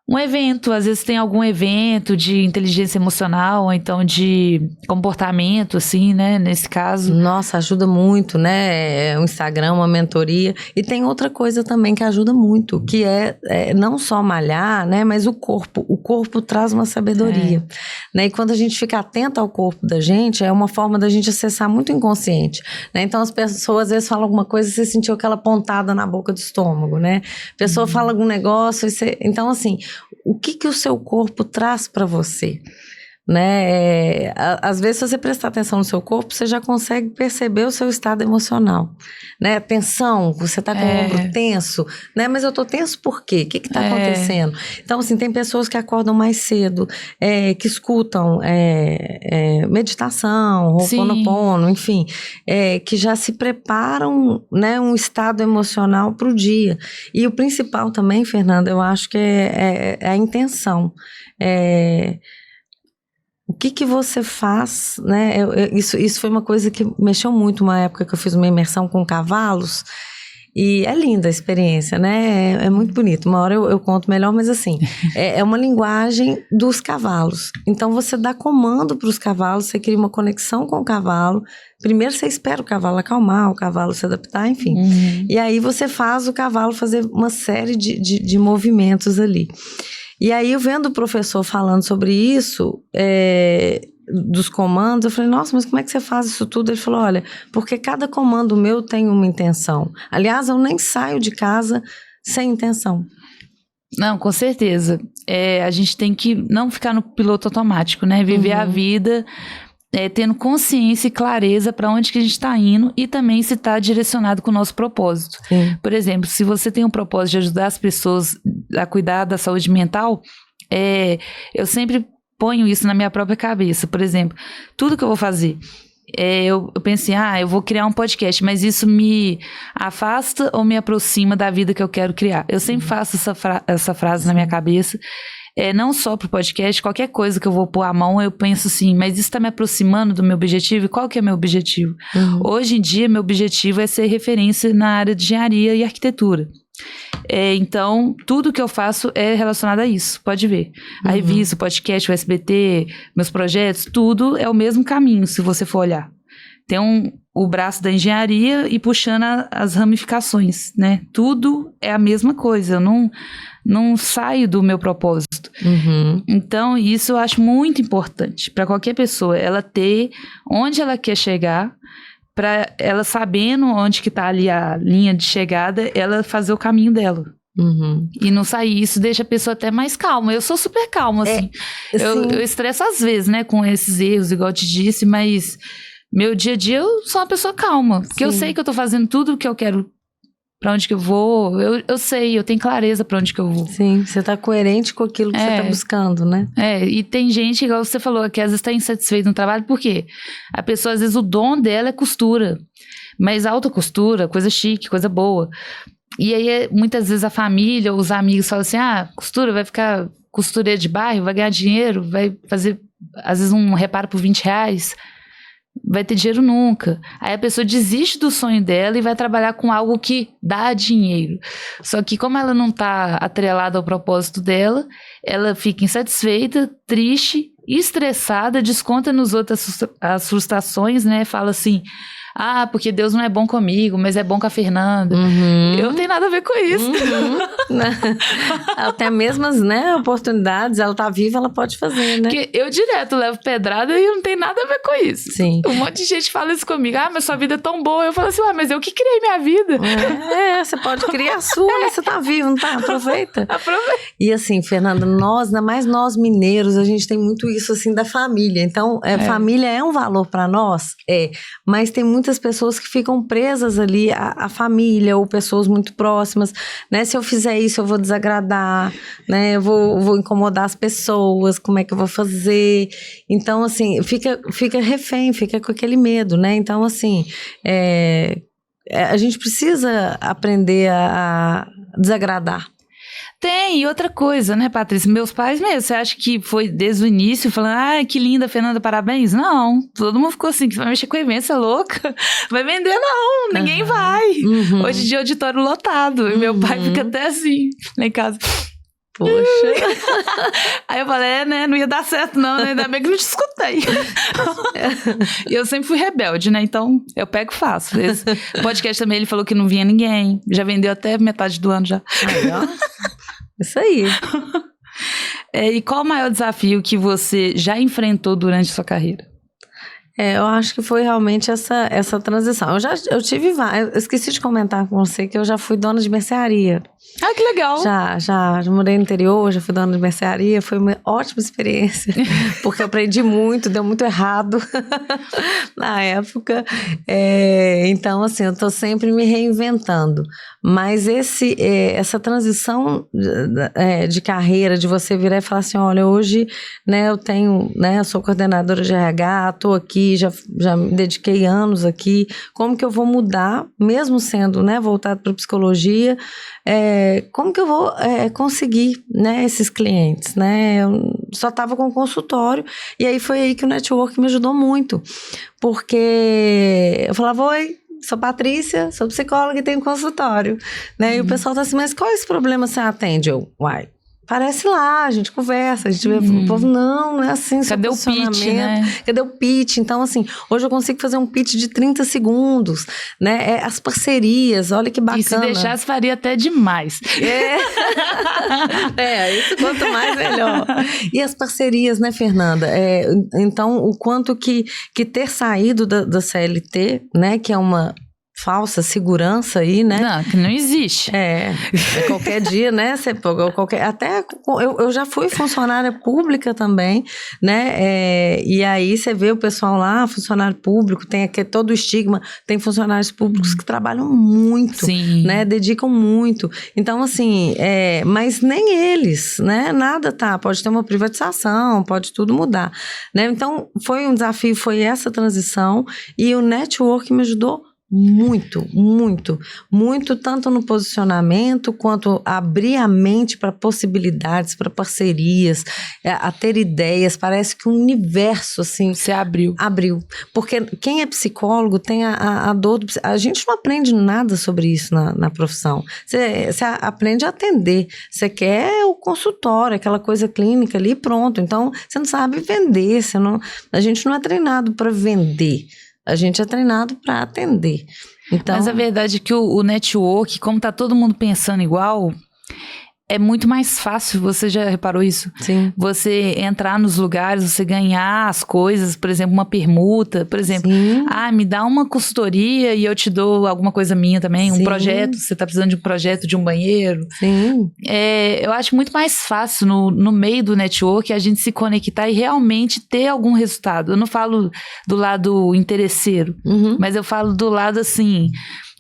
um evento, às vezes tem algum evento de inteligência emocional, ou então de comportamento, assim, né, nesse caso. Nossa, ajuda muito, né, o Instagram, uma mentoria. E tem outra coisa também que ajuda muito, que é não só malhar, né, mas o corpo traz uma sabedoria, né, e quando a gente fica atenta ao corpo da gente, é uma forma da gente acessar muito inconsciente, né, então as pessoas às vezes falam alguma coisa e você sentiu aquela pontada na boca do estômago, né, a pessoa fala algum negócio e você... Então, assim, o que o seu corpo traz para você? Né? Às vezes, se você prestar atenção no seu corpo, você já consegue perceber o seu estado emocional. Né? Tensão, você está com o ombro tenso, né? Mas eu estou tenso por quê? O que está acontecendo? Então, assim, tem pessoas que acordam mais cedo, que escutam meditação, Ho'oponopono, enfim, que já se preparam, né, um estado emocional para o dia. E o principal também, Fernanda, eu acho que é a intenção. O que você faz, né? Isso foi uma coisa que mexeu muito uma época que eu fiz uma imersão com cavalos. E é linda a experiência, né? É muito bonito. Uma hora eu conto melhor, mas assim, é uma linguagem dos cavalos. Então, você dá comando para os cavalos, você cria uma conexão com o cavalo. Primeiro, você espera o cavalo acalmar, o cavalo se adaptar, enfim. E aí, você faz o cavalo fazer uma série de movimentos ali. E aí, eu vendo o professor falando sobre isso, dos comandos, eu falei, nossa, mas como é que você faz isso tudo? Ele falou, olha, porque cada comando meu tem uma intenção. Aliás, eu nem saio de casa sem intenção. Não, com certeza. A gente tem que não ficar no piloto automático, né? Viver a vida tendo consciência e clareza para onde que a gente está indo e também se está direcionado com o nosso propósito. Por exemplo, se você tem um propósito de ajudar as pessoas a cuidar da saúde mental, eu sempre ponho isso na minha própria cabeça. Por exemplo, tudo que eu vou fazer, eu pensei, eu vou criar um podcast, mas isso me afasta ou me aproxima da vida que eu quero criar? Eu sempre faço essa frase na minha cabeça. Não só pro podcast, qualquer coisa que eu vou pôr a mão, eu penso assim, mas isso está me aproximando do meu objetivo? E qual que é meu objetivo? Hoje em dia, meu objetivo é ser referência na área de engenharia e arquitetura. Então, tudo que eu faço é relacionado a isso, pode ver. A revista, o podcast, o SBT, meus projetos, tudo é o mesmo caminho, se você for olhar. Tem o braço da engenharia e puxando as ramificações, né? Tudo é a mesma coisa, eu não saio do meu propósito. Então, isso eu acho muito importante para qualquer pessoa, ela ter onde ela quer chegar, pra ela, sabendo onde que tá ali a linha de chegada, ela fazer o caminho dela. E não sair. Isso deixa a pessoa até mais calma. Eu sou super calma, assim. Eu estresso às vezes, né, com esses erros, igual eu te disse, mas meu dia a dia eu sou uma pessoa calma. Porque eu sei que eu tô fazendo tudo o que eu quero, pra onde que eu vou. Eu sei, eu tenho clareza pra onde que eu vou. Sim, você tá coerente com aquilo que você tá buscando, né? E tem gente, igual você falou, que às vezes tá insatisfeita no trabalho, por quê? A pessoa, às vezes, o dom dela é costura. Mas alta costura, coisa chique, coisa boa. E aí, muitas vezes, a família ou os amigos falam assim, costura, vai ficar costureira de bairro, vai ganhar dinheiro, vai fazer, às vezes, um reparo por R$20, vai ter dinheiro nunca. Aí a pessoa desiste do sonho dela e vai trabalhar com algo que dá dinheiro. Só que como ela não tá atrelada ao propósito dela, ela fica insatisfeita, triste, estressada, desconta nos outros as frustrações, né? Fala assim, porque Deus não é bom comigo, mas é bom com a Fernanda. Eu não tenho nada a ver com isso. Até mesmo as, né, oportunidades, ela tá viva, ela pode fazer, né? Porque eu direto levo pedrada e não tem nada a ver com isso. Sim. Um monte de gente fala isso comigo. Mas sua vida é tão boa. Eu falo assim, mas eu que criei minha vida. Você pode criar a sua, mas você tá vivo, não tá? Aproveita. E assim, Fernanda, ainda mais nós mineiros, a gente tem muito isso, assim, da família. Então, família é um valor pra nós? Mas tem muitas pessoas que ficam presas ali à família ou pessoas muito próximas, né? Se eu fizer isso, eu vou desagradar, né? Eu vou incomodar as pessoas, como é que eu vou fazer? Então, assim, fica refém, fica com aquele medo, né? Então, assim, a gente precisa aprender a desagradar. Tem, e outra coisa, né, Patrícia? Meus pais mesmo, você acha que foi desde o início falando, que linda, Fernanda, parabéns? Não, todo mundo ficou assim, que vai mexer com evento, você é louca? Vai vender não, ninguém vai. Hoje em dia, auditório lotado, e meu pai fica até assim, lá em casa. Poxa. Aí eu falei, né, não ia dar certo não, né? Ainda bem que não te escutei. E eu sempre fui rebelde, né? Então, eu pego e faço. Esse podcast também, ele falou que não vinha ninguém. Já vendeu até metade do ano já. Aí, ó. Isso aí. E qual o maior desafio que você já enfrentou durante a sua carreira? Eu acho que foi realmente essa transição. Eu tive várias. Eu esqueci de comentar com você que eu já fui dona de mercearia. Que legal. Já morei no interior, já fui dona de mercearia, foi uma ótima experiência, porque eu aprendi muito, deu muito errado na época, então assim, eu tô sempre me reinventando, mas essa transição de carreira, de você virar e falar assim, olha, hoje, né, eu sou coordenadora de RH, tô aqui, já me dediquei anos aqui, como que eu vou mudar, mesmo sendo, né, voltado para psicologia, como que eu vou conseguir, né, esses clientes, né? Eu só estava com consultório e aí foi aí que o network me ajudou muito, porque eu falava, oi, sou Patrícia, sou psicóloga e tenho consultório, né? E o pessoal tá assim, mas qual é esse problema você atende? Parece lá, a gente conversa, a gente vê o povo, não é assim, cadê o pitch, né? Cadê o pitch? Então, assim, hoje eu consigo fazer um pitch de 30 segundos, né? As parcerias, olha que bacana. E se deixasse, faria até demais. Isso quanto mais, melhor. E as parcerias, né, Fernanda? Então, o quanto que ter saído da CLT, né, que é uma falsa segurança aí, né? Não, que não existe. Qualquer dia, né? Até eu já fui funcionária pública também, né? E aí você vê o pessoal lá, funcionário público, tem aqui todo o estigma, tem funcionários públicos que trabalham muito, sim, né? Dedicam muito. Então, assim, mas nem eles, né? Nada pode ter uma privatização, pode tudo mudar, né? Então, foi um desafio, foi essa transição e o network me ajudou muito, muito, muito, tanto no posicionamento quanto abrir a mente para possibilidades, para parcerias, a ter ideias. Parece que o universo, assim, se abriu. Porque quem é psicólogo tem a dor do... A gente não aprende nada sobre isso na profissão. Você aprende a atender. Você quer o consultório, aquela coisa clínica ali, pronto. Então, você não sabe vender. A gente não é treinado para vender. A gente é treinado para atender. Então, mas a verdade é que o network, como tá todo mundo pensando igual, é muito mais fácil, você já reparou isso? Sim. Você entrar nos lugares, você ganhar as coisas, por exemplo, uma permuta, por exemplo, Sim. me dá uma consultoria e eu te dou alguma coisa minha também, um Sim. projeto, você tá precisando de um projeto de um banheiro. Sim. Eu acho muito mais fácil no meio do network a gente se conectar e realmente ter algum resultado. Eu não falo do lado interesseiro, mas eu falo do lado assim,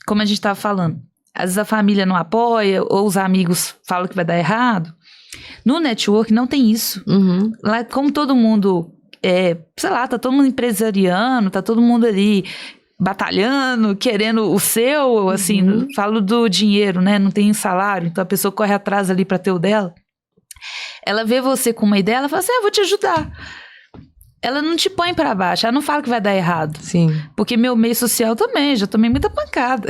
como a gente estava falando. Às vezes a família não apoia, ou os amigos falam que vai dar errado. No network não tem isso. Lá, como todo mundo, sei lá, tá todo mundo empresariando, tá todo mundo ali batalhando, querendo o seu, assim, falo do dinheiro, né? Não tem salário, então a pessoa corre atrás ali pra ter o dela. Ela vê você com uma ideia, ela fala assim, eu vou te ajudar. Ela não te põe pra baixo, ela não fala que vai dar errado. Sim. Porque meu meio social também, já tomei muita pancada.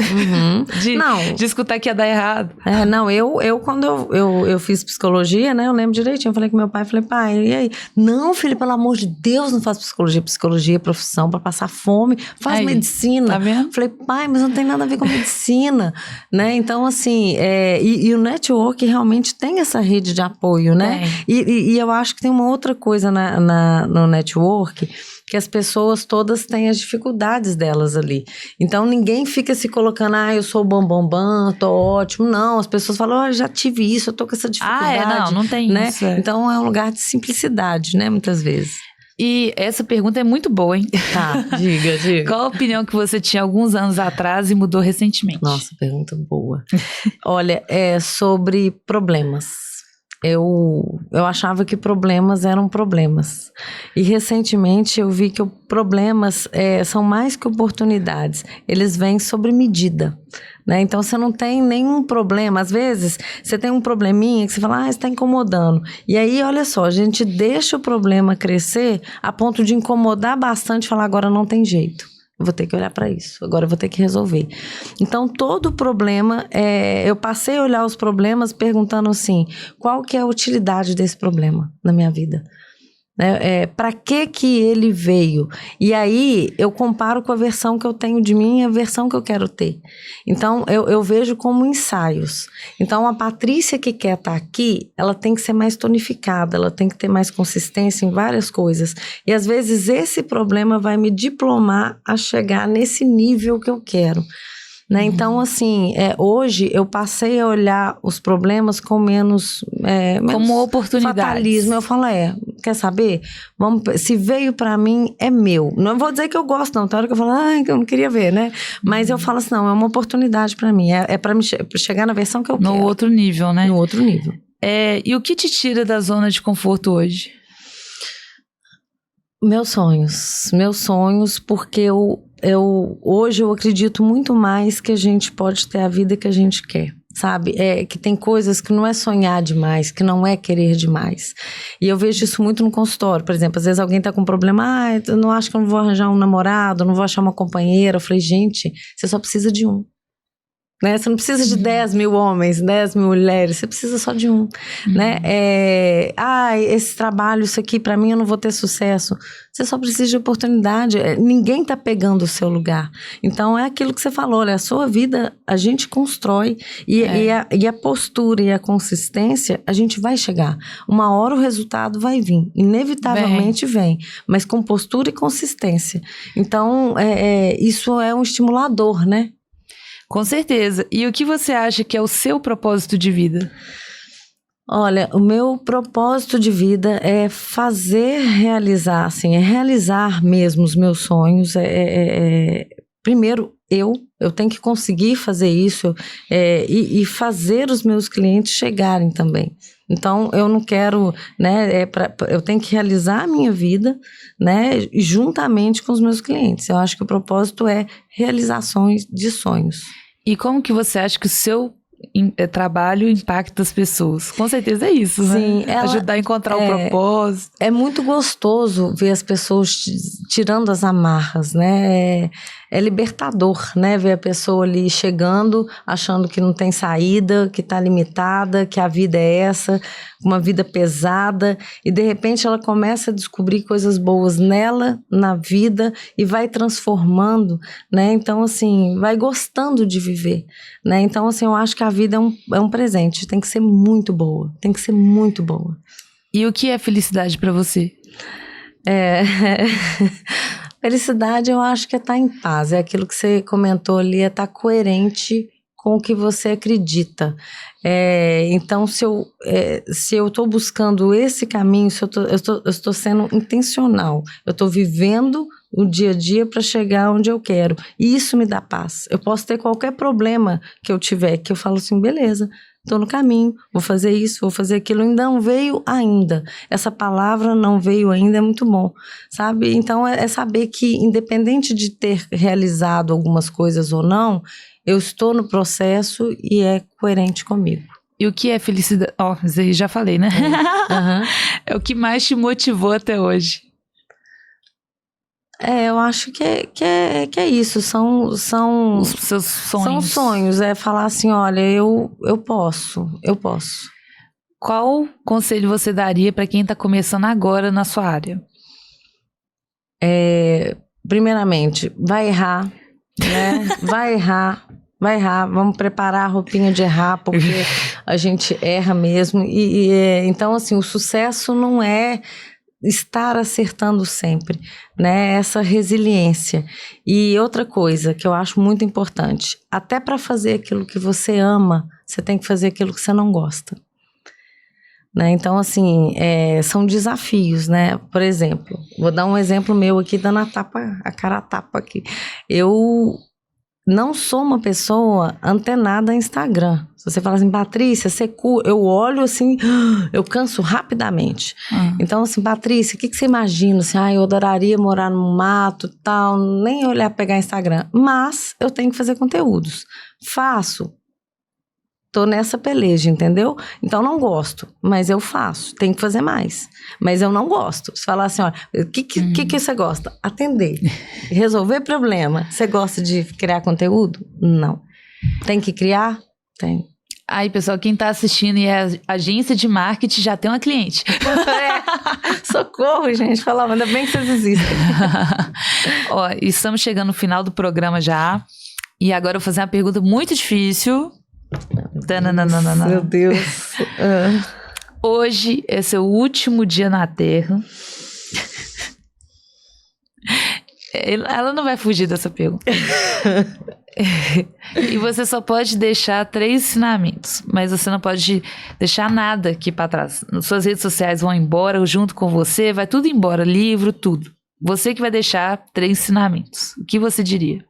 De escutar que ia dar errado. Não, eu quando eu fiz psicologia, né, eu lembro direitinho, eu falei com meu pai, pai, e aí? Não, filho, pelo amor de Deus, não faz psicologia. Psicologia é profissão pra passar fome, faz aí, medicina. Tá vendo? Falei, pai, mas não tem nada a ver com medicina, né? Então, assim, e o network realmente tem essa rede de apoio, né? E eu acho que tem uma outra coisa no network, que as pessoas todas têm as dificuldades delas ali. Então, ninguém fica se colocando, eu sou bam, tô ótimo. Não, as pessoas falam, já tive isso, eu tô com essa dificuldade. Não tem né? isso. Então, é um lugar de simplicidade, né, muitas vezes. E essa pergunta é muito boa, hein? Tá, diga. Qual a opinião que você tinha alguns anos atrás e mudou recentemente? Nossa, pergunta boa. Olha, sobre problemas. Eu achava que problemas eram problemas. E recentemente eu vi que problemas são mais que oportunidades. Eles vêm sobre medida, né? Então você não tem nenhum problema. Às vezes você tem um probleminha que você fala, está incomodando. E aí, olha só, a gente deixa o problema crescer a ponto de incomodar bastante e falar, agora não tem jeito. Eu vou ter que olhar para isso, agora eu vou ter que resolver. Então, todo problema, eu passei a olhar os problemas perguntando assim, qual que é a utilidade desse problema na minha vida? Para que ele veio? E aí, eu comparo com a versão que eu tenho de mim e a versão que eu quero ter. Então, eu vejo como ensaios. Então, a Patrícia que quer estar aqui, ela tem que ser mais tonificada, ela tem que ter mais consistência em várias coisas. E, às vezes, esse problema vai me diplomar a chegar nesse nível que eu quero. Né? Então, assim, hoje eu passei a olhar os problemas com menos como oportunidades. Fatalismo. Eu falo, quer saber? Se veio pra mim, é meu. Não vou dizer que eu gosto, não. Tem hora que eu falo, que eu não queria ver, né? Mas eu falo assim, não, é uma oportunidade pra mim. É pra chegar na versão que eu quero. No outro nível, né? No outro nível. E o que te tira da zona de conforto hoje? Meus sonhos, porque hoje eu acredito muito mais que a gente pode ter a vida que a gente quer, sabe? Que tem coisas que não é sonhar demais, que não é querer demais. E eu vejo isso muito no consultório, por exemplo, às vezes alguém tá com um problema, eu não acho que eu não vou arranjar um namorado, não vou achar uma companheira. Eu falei, gente, você só precisa de um. Né? Você não precisa de 10 mil homens, 10 mil mulheres, você precisa só de um, né? Esse trabalho, isso aqui, pra mim eu não vou ter sucesso. Você só precisa de oportunidade. Ninguém tá pegando o seu lugar. Então, é aquilo que você falou, olha, a sua vida a gente constrói e a postura e a consistência, a gente vai chegar. Uma hora o resultado vai vir, inevitavelmente vem, mas com postura e consistência. Então, isso é um estimulador, né? Com certeza. E o que você acha que é o seu propósito de vida? Olha, o meu propósito de vida é fazer realizar, assim, é realizar mesmo os meus sonhos. Primeiro, eu tenho que conseguir fazer isso e fazer os meus clientes chegarem também. Então, eu não quero, né, eu tenho que realizar a minha vida, né, juntamente com os meus clientes. Eu acho que o propósito é realizações de sonhos. E como que você acha que o seu trabalho impacta as pessoas? Com certeza é isso, Sim, né? Ajudar a encontrar o propósito. É muito gostoso ver as pessoas tirando as amarras, né? é libertador, né? Ver a pessoa ali chegando, achando que não tem saída, que está limitada, que a vida é essa, uma vida pesada, e de repente ela começa a descobrir coisas boas nela, na vida, e vai transformando, né? Então, assim, vai gostando de viver, né? Então, assim, eu acho que a vida é um presente, tem que ser muito boa, tem que ser muito boa. E o que é felicidade para você? Felicidade, eu acho que é estar em paz, é aquilo que você comentou ali, é estar coerente com o que você acredita. Então, se eu estou buscando esse caminho, se eu estou sendo intencional, eu estou vivendo o dia a dia para chegar onde eu quero, e isso me dá paz. Eu posso ter qualquer problema que eu tiver, que eu falo assim, beleza, estou no caminho, vou fazer isso, vou fazer aquilo, ainda não veio ainda. Essa palavra não veio ainda, é muito bom, sabe? Então, é saber que, independente de ter realizado algumas coisas ou não, eu estou no processo e é coerente comigo. E o que é felicidade? Isso aí já falei, né? É o que mais te motivou até hoje. Eu acho que é isso, são Os seus sonhos. São sonhos, falar assim, olha, eu posso. Qual conselho você daria para quem está começando agora na sua área? Primeiramente, vai errar, né? Vai errar, vamos preparar a roupinha de errar, porque a gente erra mesmo, então assim, o sucesso não é estar acertando sempre, né? Essa resiliência. E outra coisa que eu acho muito importante, até para fazer aquilo que você ama, você tem que fazer aquilo que você não gosta. Né? Então, assim, são desafios, né? Por exemplo, vou dar um exemplo meu aqui, dando a cara a tapa aqui. Eu não sou uma pessoa antenada em Instagram. Se você fala assim, Patrícia, eu olho assim, eu canso rapidamente. Então, assim, Patrícia, o que você imagina? Assim, eu adoraria morar no mato, tal, nem olhar pegar Instagram. Mas eu tenho que fazer conteúdos. Faço. Tô nessa peleja, entendeu? Então, não gosto, mas eu faço. Tenho que fazer mais. Mas eu não gosto. Você fala assim, olha, o que você gosta? Atender. Resolver problema. Você gosta de criar conteúdo? Não. Tem que criar? Tem. Aí, pessoal, quem tá assistindo e é agência de marketing já tem uma cliente. Socorro, gente. Falava, ainda bem que vocês existem. Ó, estamos chegando no final do programa já. E agora eu vou fazer uma pergunta muito difícil. Meu Deus. Hoje é seu último dia na Terra. Ela não vai fugir dessa pergunta. E você só pode deixar 3 ensinamentos, mas você não pode deixar nada aqui para trás. Suas redes sociais vão embora junto com você, vai tudo embora, livro, tudo. Você que vai deixar 3 ensinamentos. O que você diria?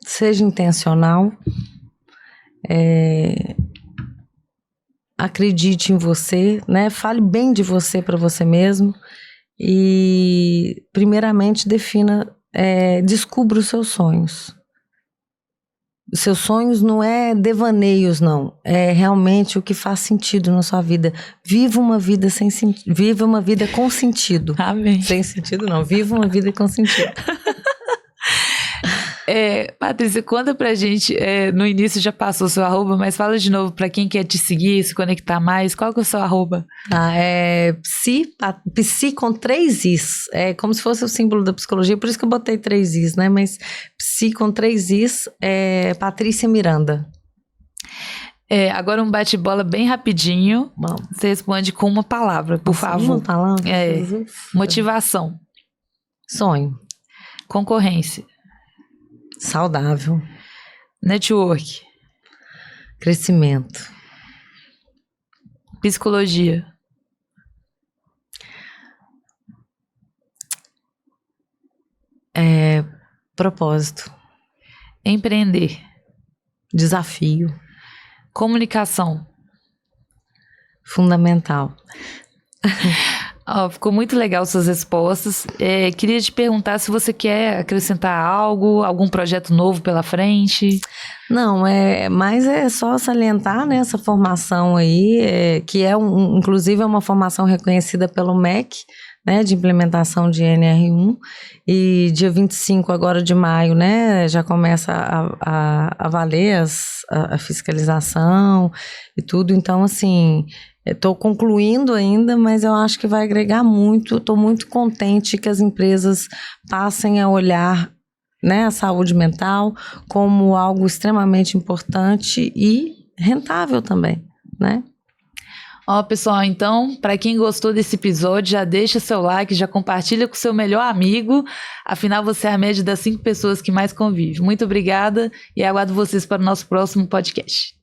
Seja intencional. Acredite em você, né? Fale bem de você para você mesmo. E, primeiramente, descubra os seus sonhos. Os seus sonhos não é devaneios, não. É realmente o que faz sentido na sua vida. Viva uma vida viva uma vida com sentido. Amém. Sem sentido, não. Viva uma vida com sentido. Patrícia, conta pra gente, no início já passou o seu arroba, mas fala de novo pra quem quer te seguir, se conectar mais, qual que é o seu arroba? Psi com 3 Is, é como se fosse o símbolo da psicologia, por isso que eu botei 3 Is, né, mas Psi com 3 Is é Patrícia Miranda. Agora um bate-bola bem rapidinho, Bom. Você responde com uma palavra, por favor. Uma palavra? Motivação. Sonho. Concorrência. Saudável. Network. Crescimento. Psicologia. Propósito. Empreender. Desafio. Comunicação. Fundamental. Ficou muito legal suas respostas. Queria te perguntar se você quer acrescentar algo, algum projeto novo pela frente. Não, mas é só salientar, né, essa formação aí, que inclusive é uma formação reconhecida pelo MEC, né, de implementação de NR1, e dia 25 agora de maio, né, já começa a valer a fiscalização e tudo. Então, assim, estou concluindo ainda, mas eu acho que vai agregar muito. Estou muito contente que as empresas passem a olhar, né, a saúde mental como algo extremamente importante e rentável também, né? Ó, pessoal, então, para quem gostou desse episódio, já deixa seu like, já compartilha com seu melhor amigo. Afinal, você é a média das 5 pessoas que mais convivem. Muito obrigada e aguardo vocês para o nosso próximo podcast.